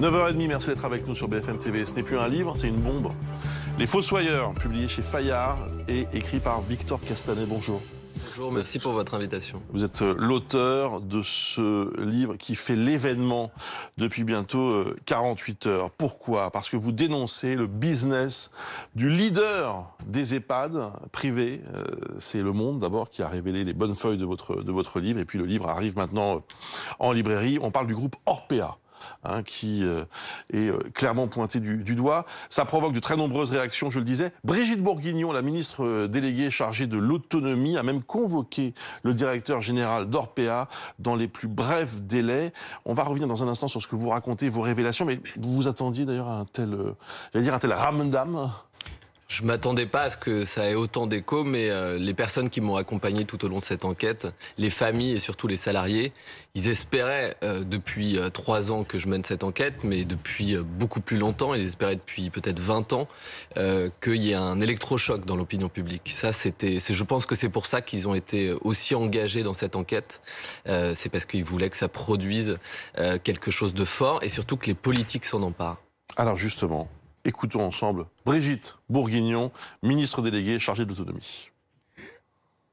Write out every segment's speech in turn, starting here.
9h30, merci d'être avec nous sur BFM TV. Ce n'est plus un livre, c'est une bombe. Les Fossoyeurs, publié chez Fayard et écrit par Victor Castanet. Bonjour. Bonjour, merci pour votre invitation. Vous êtes l'auteur de ce livre qui fait l'événement depuis bientôt 48 heures. Pourquoi? Parce que vous dénoncez le business du leader des EHPAD privés. C'est Le Monde d'abord qui a révélé les bonnes feuilles de votre livre. Et puis le livre arrive maintenant en librairie. On parle du groupe Orpea. Qui est clairement pointé du doigt. Ça provoque de très nombreuses réactions, je le disais. Brigitte Bourguignon, la ministre déléguée chargée de l'autonomie, a même convoqué le directeur général d'Orpea dans les plus brefs délais. On va revenir dans un instant sur ce que vous racontez, vos révélations, mais vous vous attendiez d'ailleurs à un tel ramdam? Je ne m'attendais pas à ce que ça ait autant d'écho, mais les personnes qui m'ont accompagné tout au long de cette enquête, les familles et surtout les salariés, ils espéraient depuis 3 ans que je mène cette enquête, mais depuis beaucoup plus longtemps, ils espéraient depuis peut-être 20 ans qu'il y ait un électrochoc dans l'opinion publique. Je pense que c'est pour ça qu'ils ont été aussi engagés dans cette enquête. C'est parce qu'ils voulaient que ça produise quelque chose de fort et surtout que les politiques s'en emparent. Alors justement, écoutons ensemble Brigitte Bourguignon, ministre déléguée chargée de l'autonomie.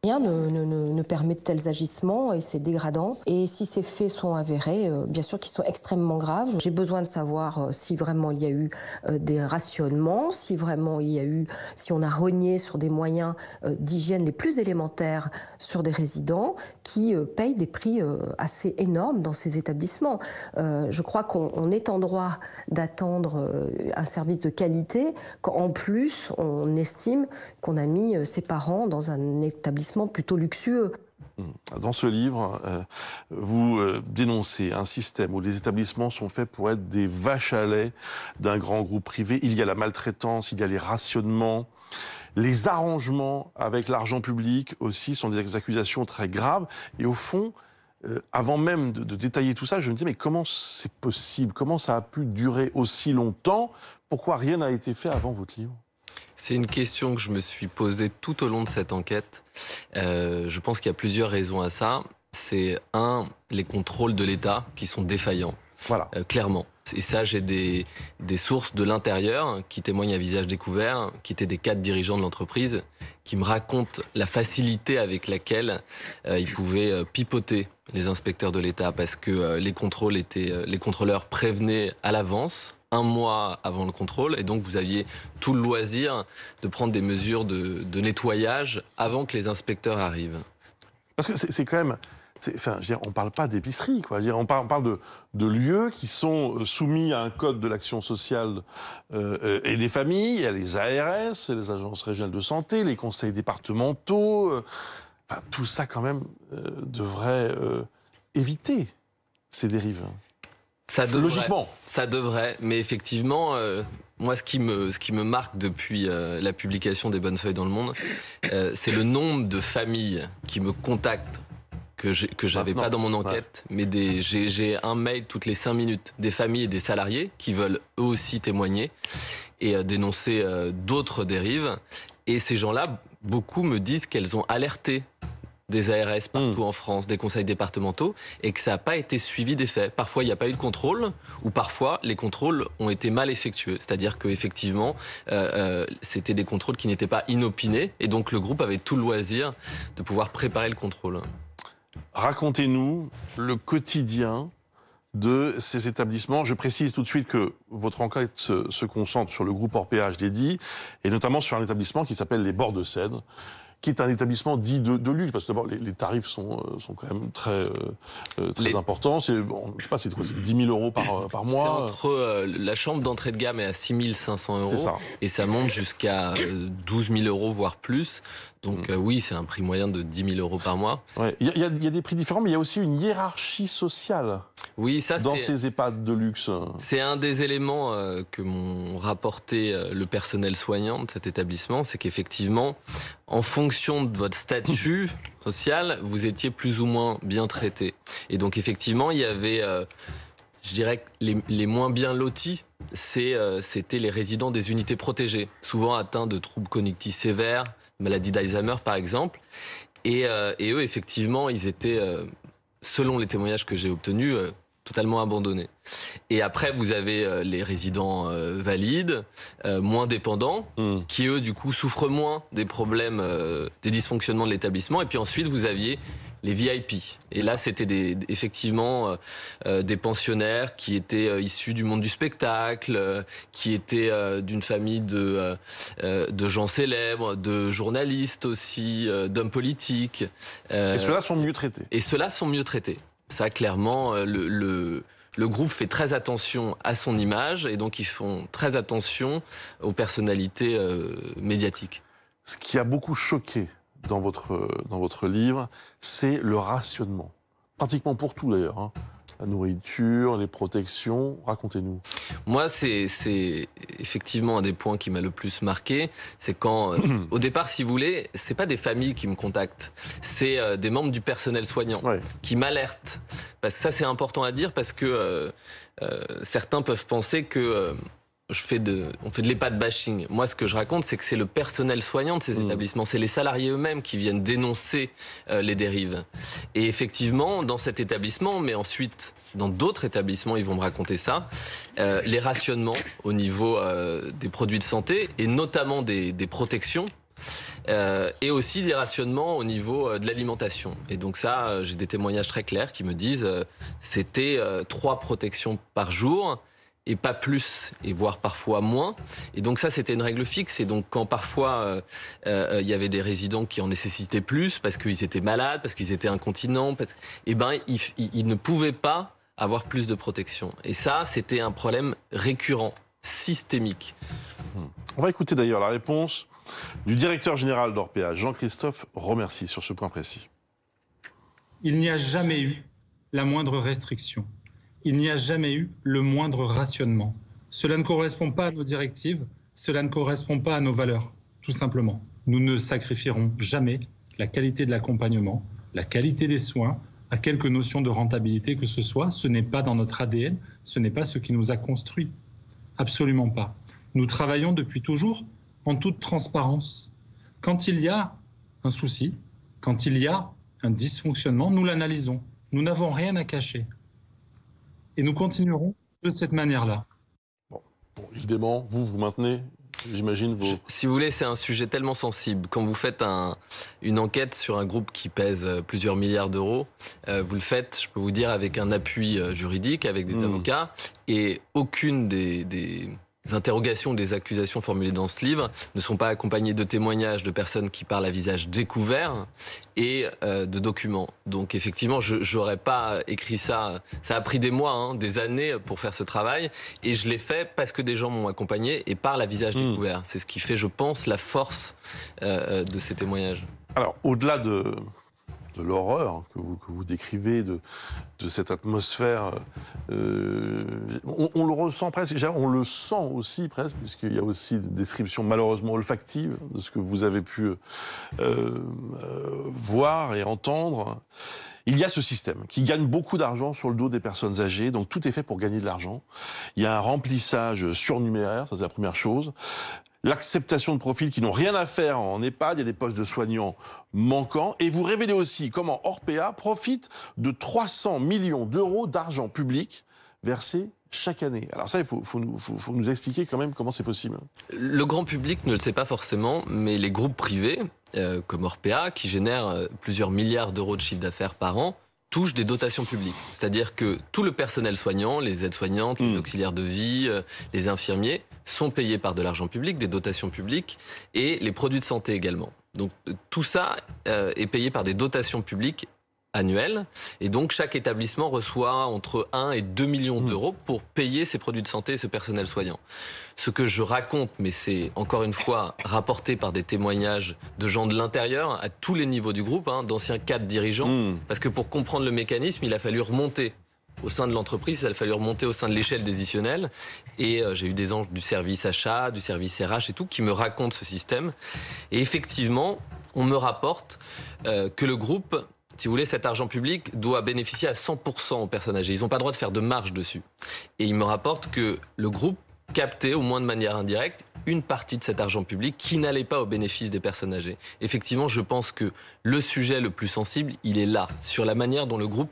Rien ne permet de tels agissements et c'est dégradant. Et si ces faits sont avérés, bien sûr qu'ils sont extrêmement graves. J'ai besoin de savoir si vraiment il y a eu des rationnements, si on a rogné sur des moyens d'hygiène les plus élémentaires sur des résidents qui payent des prix assez énormes dans ces établissements. Je crois qu'on est en droit d'attendre un service de qualité quand en plus on estime qu'on a mis ses parents dans un établissement plutôt luxueux. Dans ce livre, vous dénoncez un système où les établissements sont faits pour être des vaches à lait d'un grand groupe privé. Il y a la maltraitance, il y a les rationnements. Les arrangements avec l'argent public aussi sont des accusations très graves. Et au fond, avant même de détailler tout ça, je me dis mais comment c'est possible? Comment ça a pu durer aussi longtemps? Pourquoi rien n'a été fait avant votre livre? C'est une question que je me suis posée tout au long de cette enquête. Je pense qu'il y a plusieurs raisons à ça. C'est les contrôles de l'État qui sont défaillants. Voilà. Clairement. Et ça, j'ai des sources de l'intérieur qui témoignent à visage découvert, qui étaient des cadres dirigeants de l'entreprise, qui me racontent la facilité avec laquelle ils pouvaient pipoter les inspecteurs de l'État parce que les contrôleurs prévenaient à l'avance, 1 mois avant le contrôle, et donc vous aviez tout le loisir de prendre des mesures de nettoyage avant que les inspecteurs arrivent. Parce que c'est quand même... on ne parle pas d'épicerie, quoi. On parle de lieux qui sont soumis à un code de l'action sociale et des familles. Il y a les ARS, les agences régionales de santé, les conseils départementaux. Tout ça, quand même, devrait éviter ces dérives. Logiquement. Ça devrait, mais effectivement, moi, ce qui me marque depuis la publication des Bonnes Feuilles dans Le Monde, c'est le nombre de familles qui me contactent, que j'avais pas dans mon enquête, mais j'ai un mail toutes les 5 minutes des familles et des salariés qui veulent eux aussi témoigner et dénoncer d'autres dérives. Et ces gens-là, beaucoup me disent qu'elles ont alerté des ARS partout en France, des conseils départementaux, et que ça n'a pas été suivi des faits. Parfois, il n'y a pas eu de contrôle, ou parfois, les contrôles ont été mal effectués. C'est-à-dire qu'effectivement, c'était des contrôles qui n'étaient pas inopinés, et donc le groupe avait tout le loisir de pouvoir préparer le contrôle. Racontez-nous le quotidien de ces établissements. Je précise tout de suite que votre enquête se concentre sur le groupe Orpea, je l'ai dit, et notamment sur un établissement qui s'appelle les Bords de Seine, qui est un établissement dit de luxe, parce que d'abord les tarifs sont quand même très importants. C'est, je sais pas, c'est 10 000 euros par mois. C'est entre la chambre d'entrée de gamme est à 6 500 euros, et ça monte jusqu'à 12 000 euros, voire plus. Donc oui, c'est un prix moyen de 10 000 euros par mois. Ouais. Il y a des prix différents, mais il y a aussi une hiérarchie sociale. Oui, ça, dans ces EHPAD de luxe. C'est un des éléments que m'ont rapporté le personnel soignant de cet établissement, c'est qu'effectivement, en fonction de votre statut social, vous étiez plus ou moins bien traité. Et donc effectivement, il y avait, je dirais, que les moins bien lotis, c'était les résidents des unités protégées, souvent atteints de troubles cognitifs sévères, maladie d'Alzheimer par exemple. Et eux, effectivement, ils étaient, selon les témoignages que j'ai obtenus, totalement abandonné. Et après, vous avez les résidents valides, moins dépendants, qui eux, du coup, souffrent moins des problèmes, des dysfonctionnements de l'établissement. Et puis ensuite, vous aviez les VIP. Et là, c'était effectivement des pensionnaires qui étaient issus du monde du spectacle, qui étaient d'une famille de gens célèbres, de journalistes aussi, d'hommes politiques. Et ceux-là sont mieux traités. Et ceux-là sont mieux traités. Ça, clairement, le groupe fait très attention à son image et donc ils font très attention aux personnalités médiatiques. Ce qui a beaucoup choqué dans votre livre, c'est le rationnement. Pratiquement pour tout d'ailleurs. Hein. La nourriture, les protections, racontez-nous. Moi, c'est effectivement un des points qui m'a le plus marqué. C'est quand, au départ, si vous voulez, c'est pas des familles qui me contactent. C'est des membres du personnel soignant qui m'alertent. Parce que ça, c'est important à dire parce que certains peuvent penser que on fait de l'EHPAD bashing. Moi, ce que je raconte, c'est que c'est le personnel soignant de ces établissements, c'est les salariés eux-mêmes qui viennent dénoncer les dérives. Et effectivement, dans cet établissement, mais ensuite dans d'autres établissements, ils vont me raconter ça, les rationnements au niveau des produits de santé et notamment des protections. Et aussi des rationnements au niveau de l'alimentation. Et donc ça, j'ai des témoignages très clairs qui me disent c'était 3 protections par jour et pas plus, et voire parfois moins. Et donc ça, c'était une règle fixe. Et donc quand parfois il y avait des résidents qui en nécessitaient plus parce qu'ils étaient malades, parce qu'ils étaient incontinents, ils ne pouvaient pas avoir plus de protection. Et ça, c'était un problème récurrent, systémique. On va écouter d'ailleurs la réponse du directeur général d'Orpea, Jean-Christophe Romercy, sur ce point précis. Il n'y a jamais eu la moindre restriction. Il n'y a jamais eu le moindre rationnement. Cela ne correspond pas à nos directives, cela ne correspond pas à nos valeurs, tout simplement. Nous ne sacrifierons jamais la qualité de l'accompagnement, la qualité des soins, à quelque notion de rentabilité que ce soit. Ce n'est pas dans notre ADN, ce n'est pas ce qui nous a construits. Absolument pas. Nous travaillons depuis toujours en toute transparence. Quand il y a un souci, quand il y a un dysfonctionnement, nous l'analysons. Nous n'avons rien à cacher. Et nous continuerons de cette manière-là. Bon, il dément, vous maintenez, j'imagine, vos... Si vous voulez, c'est un sujet tellement sensible. Quand vous faites une enquête sur un groupe qui pèse plusieurs milliards d'euros, vous le faites, je peux vous dire, avec un appui juridique, avec des avocats, et aucune des interrogations, des accusations formulées dans ce livre ne sont pas accompagnées de témoignages de personnes qui parlent à visage découvert et de documents. Donc effectivement, je n'aurais pas écrit ça. Ça a pris des mois, des années pour faire ce travail. Et je l'ai fait parce que des gens m'ont accompagné et parlent à visage découvert. C'est ce qui fait, je pense, la force de ces témoignages. Alors, au-delà de l'horreur que vous décrivez, de cette atmosphère, on le ressent presque, on le sent aussi presque, puisqu'il y a aussi des descriptions malheureusement olfactives de ce que vous avez pu voir et entendre. Il y a ce système qui gagne beaucoup d'argent sur le dos des personnes âgées, donc tout est fait pour gagner de l'argent. Il y a un remplissage surnuméraire, ça c'est la première chose. L'acceptation de profils qui n'ont rien à faire en EHPAD, il y a des postes de soignants manquants. Et vous révélez aussi comment Orpea profite de 300 millions d'euros d'argent public versé chaque année. Alors ça, il faut nous expliquer quand même comment c'est possible. Le grand public ne le sait pas forcément, mais les groupes privés, comme Orpea, qui génèrent plusieurs milliards d'euros de chiffre d'affaires par an, touchent des dotations publiques. C'est-à-dire que tout le personnel soignant, les aides-soignantes, les auxiliaires de vie, les infirmiers, sont payés par de l'argent public, des dotations publiques, et les produits de santé également. Donc tout ça est payé par des dotations publiques annuelles, et donc chaque établissement reçoit entre 1 et 2 millions d'euros pour payer ses produits de santé et ce personnel soignant. Ce que je raconte, mais c'est encore une fois rapporté par des témoignages de gens de l'intérieur, à tous les niveaux du groupe, d'anciens cadres dirigeants, parce que pour comprendre le mécanisme, il a fallu remonter au sein de l'entreprise, il a fallu remonter au sein de l'échelle décisionnelle, et j'ai eu des gens du service achat, du service RH et tout, qui me racontent ce système. Et effectivement, on me rapporte que le groupe, si vous voulez, cet argent public doit bénéficier à 100% aux personnes âgées. Ils n'ont pas le droit de faire de marge dessus. Et il me rapporte que le groupe captait, au moins de manière indirecte, une partie de cet argent public qui n'allait pas au bénéfice des personnes âgées. Effectivement, je pense que le sujet le plus sensible, il est là, sur la manière dont le groupe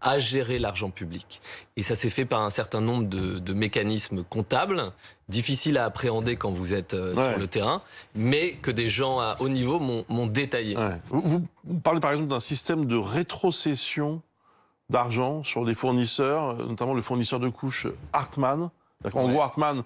à gérer l'argent public. Et ça s'est fait par un certain nombre de mécanismes comptables, difficiles à appréhender quand vous êtes sur le terrain, mais que des gens à haut niveau m'ont détaillé. Ouais. Vous parlez par exemple d'un système de rétrocession d'argent sur des fournisseurs, notamment le fournisseur de couches Hartmann. En gros, Hartmann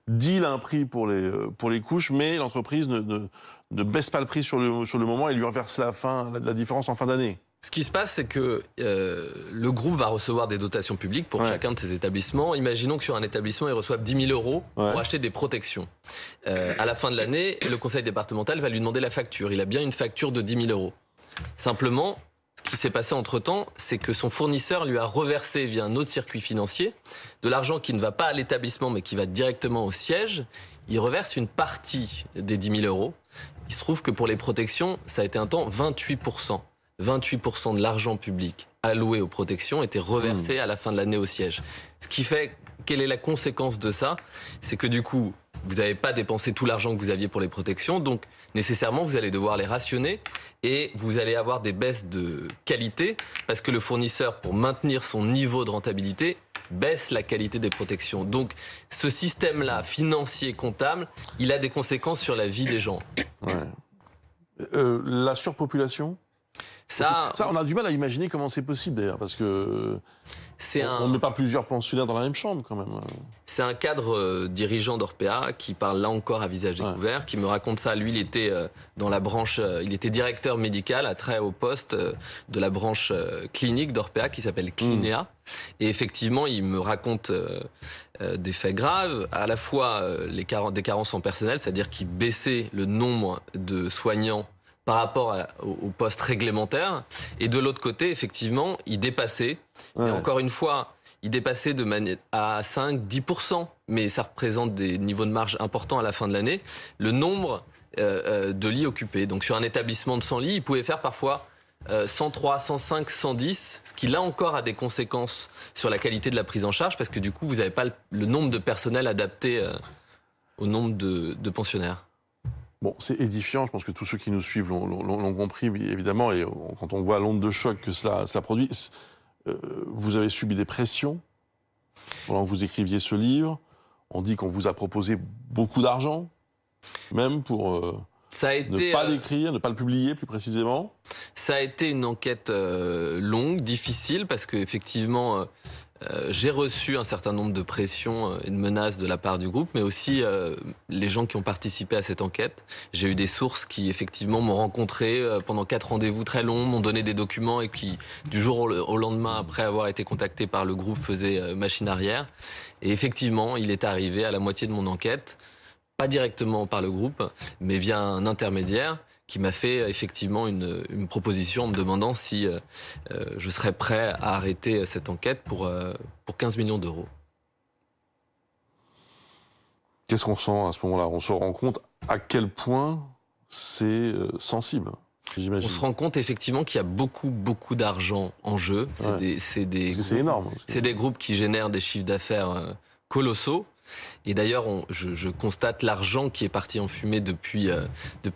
deal un prix pour les couches, mais l'entreprise ne baisse pas le prix sur le moment et lui reverse la différence en fin d'année. Ce qui se passe, c'est que le groupe va recevoir des dotations publiques pour chacun de ses établissements. Imaginons que sur un établissement, ils reçoivent 10 000 euros pour acheter des protections. À la fin de l'année, le conseil départemental va lui demander la facture. Il a bien une facture de 10 000 euros. Simplement, ce qui s'est passé entre-temps, c'est que son fournisseur lui a reversé via un autre circuit financier de l'argent qui ne va pas à l'établissement mais qui va directement au siège. Il reverse une partie des 10 000 euros. Il se trouve que pour les protections, ça a été un temps 28%. 28% de l'argent public alloué aux protections était reversé à la fin de l'année au siège. Ce qui fait, quelle est la conséquence de ça? C'est que du coup, vous n'avez pas dépensé tout l'argent que vous aviez pour les protections, donc nécessairement vous allez devoir les rationner et vous allez avoir des baisses de qualité parce que le fournisseur, pour maintenir son niveau de rentabilité, baisse la qualité des protections. Donc ce système-là, financier, comptable, il a des conséquences sur la vie des gens. La surpopulation? Ça, on a du mal à imaginer comment c'est possible d'ailleurs, parce que on n'est pas plusieurs pensionnaires dans la même chambre quand même. C'est un cadre dirigeant d'Orpea qui parle là encore à visage découvert, qui me raconte ça. Lui, il était dans la branche, il était directeur médical à très haut poste de la branche clinique d'Orpea qui s'appelle Clinéa. Et effectivement, il me raconte des faits graves, à la fois des carences en personnel, c'est-à-dire qu'il baissait le nombre de soignants par rapport au poste réglementaire. Et de l'autre côté, effectivement, il dépassait. Et encore une fois, il dépassait à 5-10%. Mais ça représente des niveaux de marge importants à la fin de l'année. Le nombre de lits occupés. Donc sur un établissement de 100 lits, il pouvait faire parfois 103, 105, 110. Ce qui là encore a des conséquences sur la qualité de la prise en charge. Parce que du coup, vous n'avez pas le nombre de personnel adapté au nombre de pensionnaires. Bon, c'est édifiant, je pense que tous ceux qui nous suivent l'ont compris, évidemment, et quand on voit l'onde de choc que cela produit, vous avez subi des pressions pendant que vous écriviez ce livre. On dit qu'on vous a proposé beaucoup d'argent, même pour ne pas l'écrire, ne pas le publier plus précisément. Ça a été une enquête longue, difficile, parce qu'effectivement, j'ai reçu un certain nombre de pressions et de menaces de la part du groupe, mais aussi les gens qui ont participé à cette enquête. J'ai eu des sources qui, effectivement, m'ont rencontré pendant 4 rendez-vous très longs, m'ont donné des documents et qui, du jour au lendemain, après avoir été contactés par le groupe, faisaient machine arrière. Et effectivement, il est arrivé à la moitié de mon enquête, pas directement par le groupe, mais via un intermédiaire, qui m'a fait effectivement une proposition en me demandant si je serais prêt à arrêter cette enquête pour 15 millions d'euros. Qu'est-ce qu'on sent à ce moment-là? On se rend compte à quel point c'est sensible, j'imagine. On se rend compte effectivement qu'il y a beaucoup d'argent en jeu. C'est énorme. C'est des groupes qui génèrent des chiffres d'affaires colossaux. Et d'ailleurs, je constate l'argent qui est parti en fumée depuis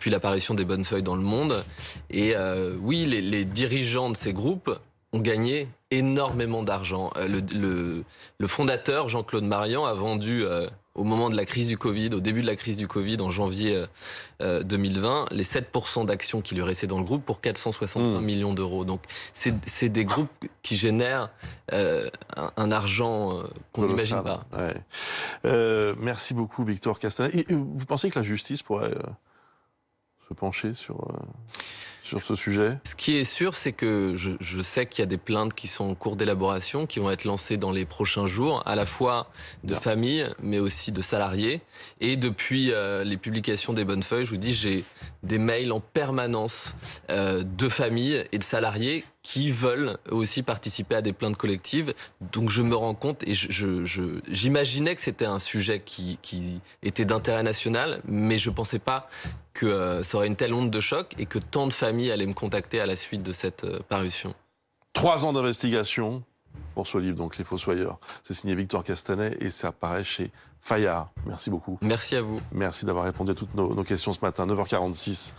l'apparition des bonnes feuilles dans le monde. Et oui, les dirigeants de ces groupes ont gagné énormément d'argent. Le fondateur, Jean-Claude Marian, a vendu au moment de la crise du Covid, au début de la crise du Covid, en janvier 2020, les 7% d'actions qui lui restaient dans le groupe pour 465 millions d'euros. Donc c'est des groupes qui génèrent un argent qu'on n'imagine pas. Merci beaucoup, Victor Castanet. Et vous pensez que la justice pourrait se pencher sur ce sujet? Ce qui est sûr, c'est que je sais qu'il y a des plaintes qui sont en cours d'élaboration, qui vont être lancées dans les prochains jours, à la fois de familles, mais aussi de salariés. Et depuis les publications des bonnes feuilles, je vous dis, j'ai des mails en permanence de familles et de salariés qui veulent aussi participer à des plaintes collectives. Donc je me rends compte, et j'imaginais que c'était un sujet qui était d'intérêt national, mais je ne pensais pas que ça aurait une telle onde de choc et que tant de familles allaient me contacter à la suite de cette parution. 3 ans d'investigation pour ce livre, donc Les Fossoyeurs. C'est signé Victor Castanet et ça apparaît chez Fayard. Merci beaucoup. Merci à vous. Merci d'avoir répondu à toutes nos questions ce matin, 9h46.